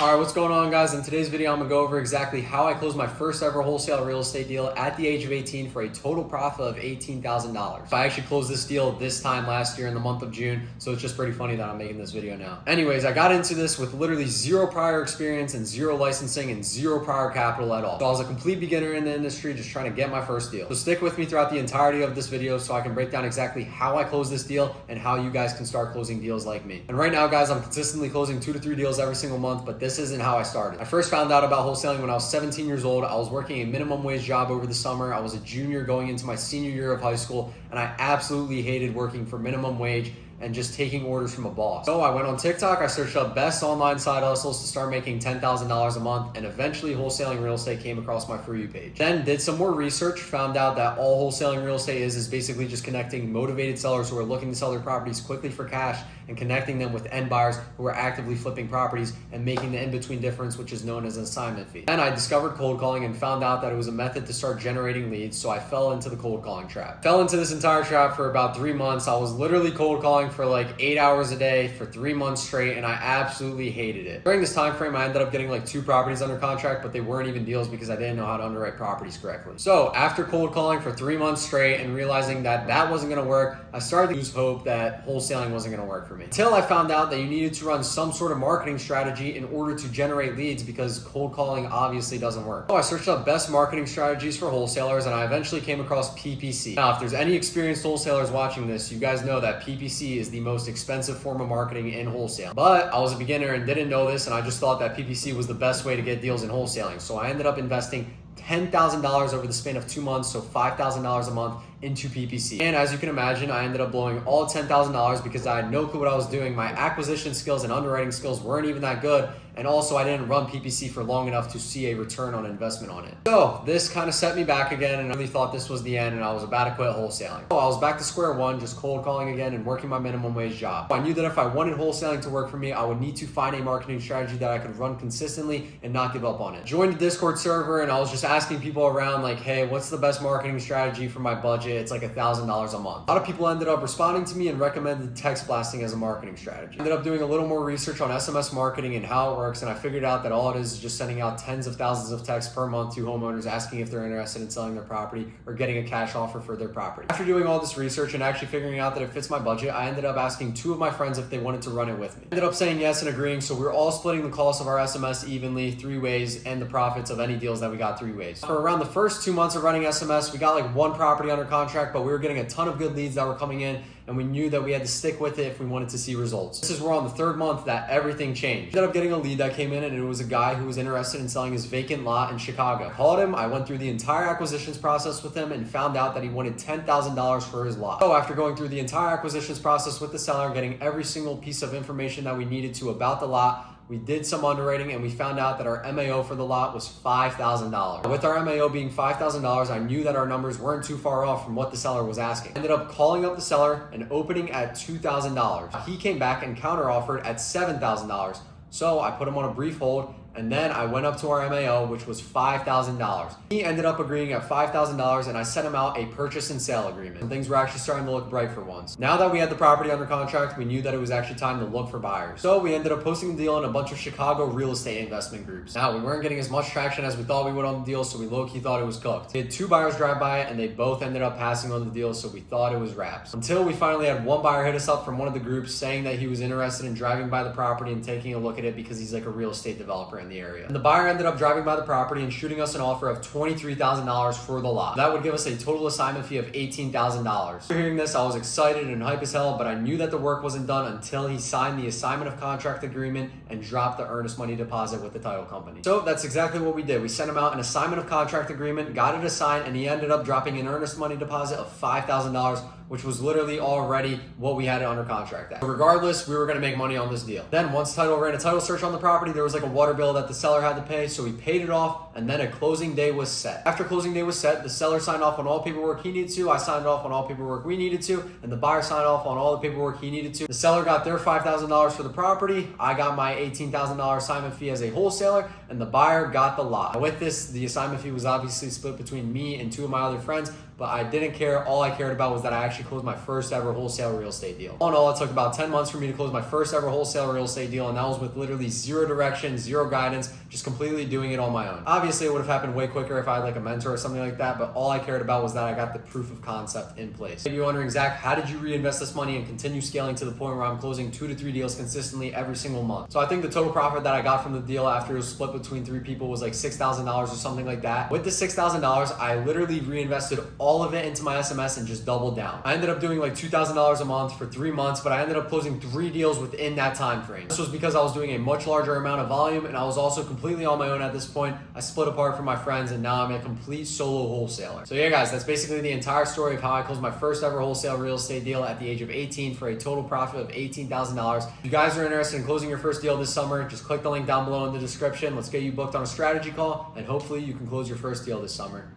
All right, what's going on, guys? In today's video, I'm gonna go over exactly how I closed my first ever wholesale real estate deal at the age of 18 for a total profit of $18,000. I actually closed this deal this time last year in the month of June, so it's just pretty funny that I'm making this video now. Anyways, I got into this with literally zero prior experience and zero licensing and zero prior capital at all. So I was a complete beginner in the industry, just trying to get my first deal. So stick with me throughout the entirety of this video so I can break down exactly how I closed this deal and how you guys can start closing deals like me. And right now, guys, I'm consistently closing 2 to 3 deals every single month, but this isn't how I started. I first found out about wholesaling when I was 17 years old. I was working a minimum wage job over the summer. I was a junior going into my senior year of high school, and I absolutely hated working for minimum wage and just taking orders from a boss. So I went on TikTok, I searched up best online side hustles to start making $10,000 a month, and eventually wholesaling real estate came across my For You page. Then did some more research, found out that all wholesaling real estate is basically just connecting motivated sellers who are looking to sell their properties quickly for cash and connecting them with end buyers who are actively flipping properties and making the in-between difference, which is known as an assignment fee. Then I discovered cold calling and found out that it was a method to start generating leads, so I fell into the cold calling trap. Fell into this entire trap for about 3 months. I was literally cold calling for like 8 hours a day for 3 months straight, and I absolutely hated it. During this time frame, I ended up getting like 2 properties under contract, but they weren't even deals because I didn't know how to underwrite properties correctly. So after cold calling for 3 months straight and realizing that that wasn't gonna work, I started to lose hope that wholesaling wasn't gonna work for me. Until I found out that you needed to run some sort of marketing strategy in order to generate leads, because cold calling obviously doesn't work. So I searched up best marketing strategies for wholesalers, and I eventually came across PPC. Now, if there's any experienced wholesalers watching this, you guys know that PPC is the most expensive form of marketing in wholesale. But I was a beginner and didn't know this, and I just thought that PPC was the best way to get deals in wholesaling. So I ended up investing $10,000 over the span of 2 months, so $5,000 a month into PPC. And as you can imagine, I ended up blowing all $10,000 because I had no clue what I was doing. My acquisition skills and underwriting skills weren't even that good. And also I didn't run PPC for long enough to see a return on investment on it. So this kind of set me back again, and I really thought this was the end and I was about to quit wholesaling. So I was back to square one, just cold calling again and working my minimum wage job. I knew that if I wanted wholesaling to work for me, I would need to find a marketing strategy that I could run consistently and not give up on it. Joined the Discord server, and I was just asking people around like, hey, what's the best marketing strategy for my budget? It's like $1,000 a month. A lot of people ended up responding to me and recommended text blasting as a marketing strategy. Ended up doing a little more research on SMS marketing and how it works, and I figured out that all it is just sending out tens of thousands of texts per month to homeowners asking if they're interested in selling their property or getting a cash offer for their property. After doing all this research and actually figuring out that it fits my budget, I ended up asking 2 of my friends if they wanted to run it with me. Ended up saying yes and agreeing, so we were all splitting the cost of our SMS evenly 3 ways and the profits of any deals that we got 3 ways. For around the first 2 months of running SMS, we got like 1 property under contract, but we were getting a ton of good leads that were coming in, and we knew that we had to stick with it if we wanted to see results. This is where on the 3rd month that everything changed. Ended up getting a lead that came in, and it was a guy who was interested in selling his vacant lot in Chicago. I called him, I went through the entire acquisitions process with him and found out that he wanted $10,000 for his lot. So after going through the entire acquisitions process with the seller, getting every single piece of information that we needed to about the lot, we did some underwriting and we found out that our MAO for the lot was $5,000. With our MAO being $5,000, I knew that our numbers weren't too far off from what the seller was asking. I ended up calling up the seller and opening at $2,000. He came back and counter-offered at $7,000. So I put him on a brief hold, and then I went up to our MAO, which was $5,000. He ended up agreeing at $5,000, and I sent him out a purchase and sale agreement. And things were actually starting to look bright for once. Now that we had the property under contract, we knew that it was actually time to look for buyers. So we ended up posting the deal in a bunch of Chicago real estate investment groups. Now, we weren't getting as much traction as we thought we would on the deal, so we low-key thought it was cooked. We had 2 buyers drive by it, and they both ended up passing on the deal, so we thought it was wraps. Until we finally had 1 buyer hit us up from one of the groups saying that he was interested in driving by the property and taking a look at it because he's like a real estate developer in the area. And the buyer ended up driving by the property and shooting us an offer of $23,000 for the lot. That would give us a total assignment fee of $18,000. After hearing this, I was excited and hype as hell, but I knew that the work wasn't done until he signed the assignment of contract agreement and dropped the earnest money deposit with the title company. So that's exactly what we did. We sent him out an assignment of contract agreement, got it assigned, and he ended up dropping an earnest money deposit of $5,000, which was literally already what we had it under contract at. So regardless, we were gonna make money on this deal. Then once title ran a title search on the property, there was like a water bill that the seller had to pay, so we paid it off, and then a closing day was set. After closing day was set, the seller signed off on all paperwork he needed to, I signed off on all paperwork we needed to, and the buyer signed off on all the paperwork he needed to. The seller got their $5,000 for the property, I got my $18,000 assignment fee as a wholesaler, and the buyer got the lot. With this, the assignment fee was obviously split between me and 2 of my other friends, but I didn't care. All I cared about was that I actually closed my first ever wholesale real estate deal. All in all, it took about 10 months for me to close my first ever wholesale real estate deal, and that was with literally zero direction, zero guidance, just completely doing it on my own. Obviously, it would have happened way quicker if I had like a mentor or something like that, but all I cared about was that I got the proof of concept in place. If you're wondering, Zach, how did you reinvest this money and continue scaling to the point where I'm closing 2 to 3 deals consistently every single month? So I think the total profit that I got from the deal after it was split between 3 people was like $6,000 or something like that. With the $6,000, I literally reinvested all of it into my SMS and just doubled down. I ended up doing like $2,000 a month for 3 months, but I ended up closing 3 deals within that time frame. This was because I was doing a much larger amount of volume, and I was also completely on my own at this point. I split apart from my friends, and now I'm a complete solo wholesaler. So yeah, guys, that's basically the entire story of how I closed my first ever wholesale real estate deal at the age of 18 for a total profit of $18,000. If you guys are interested in closing your first deal this summer, just click the link down below in the description. Let's get you booked on a strategy call, and hopefully you can close your first deal this summer.